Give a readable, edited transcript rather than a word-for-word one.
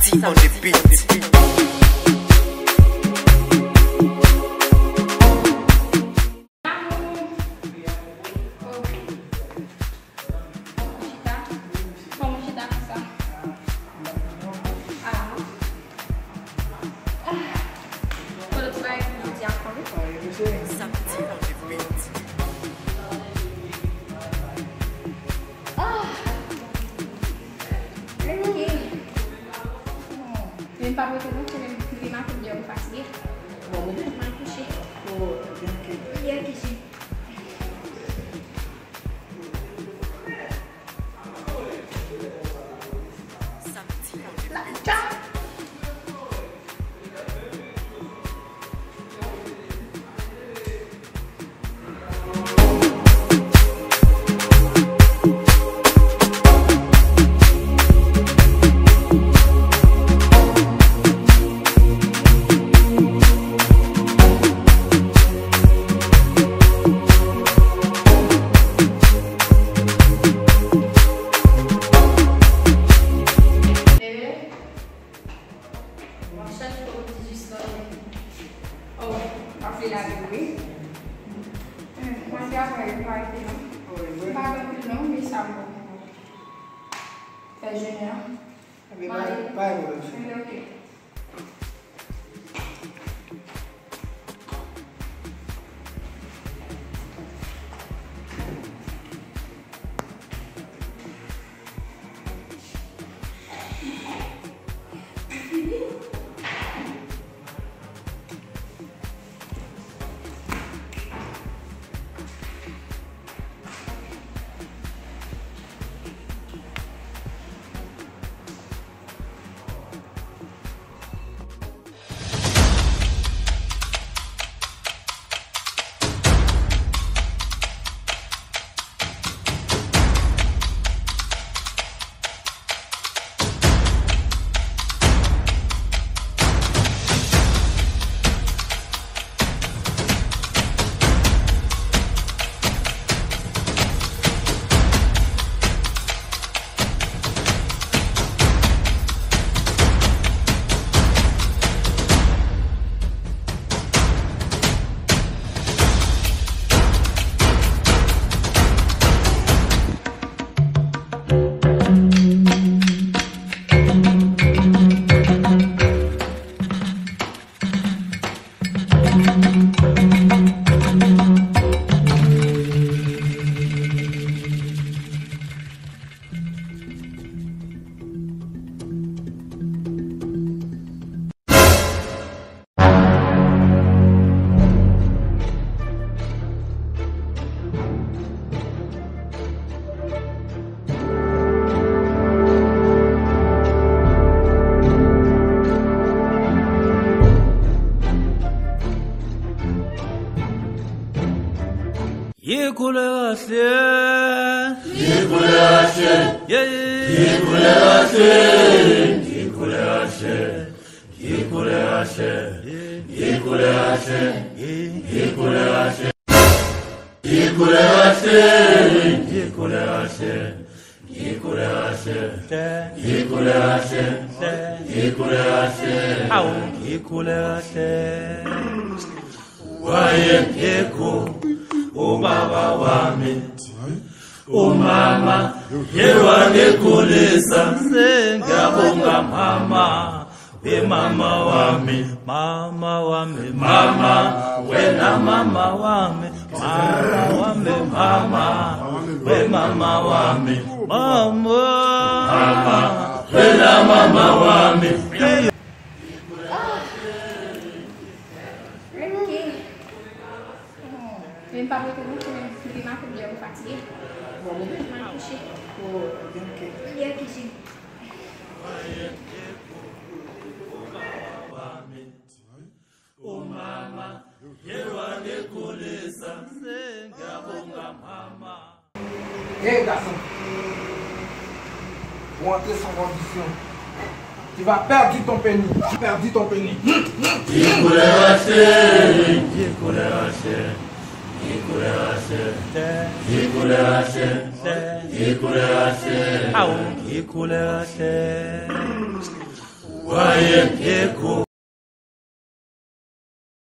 Samedi on the beat. Vem para o que não queremos vir na frente de algum parceiro. Vamos ver. Mas puxei. E aqui, sim. Tchau. Ubaba wami, umama, yewangikhulisa, ngiyabonga mama, mama wami, mama wami, mama, wena mama wami, mama wami, mama, mama wami, mama, wena mama wami. Vem para o que não queremos vir na frente de algum parceiro. Vamos ver. Mas puxei. E aqui, sim. Ei, garçon, pour entrer sans condition, tu vas perdre ton pénis. Tu as perdu ton pénis. wayengekho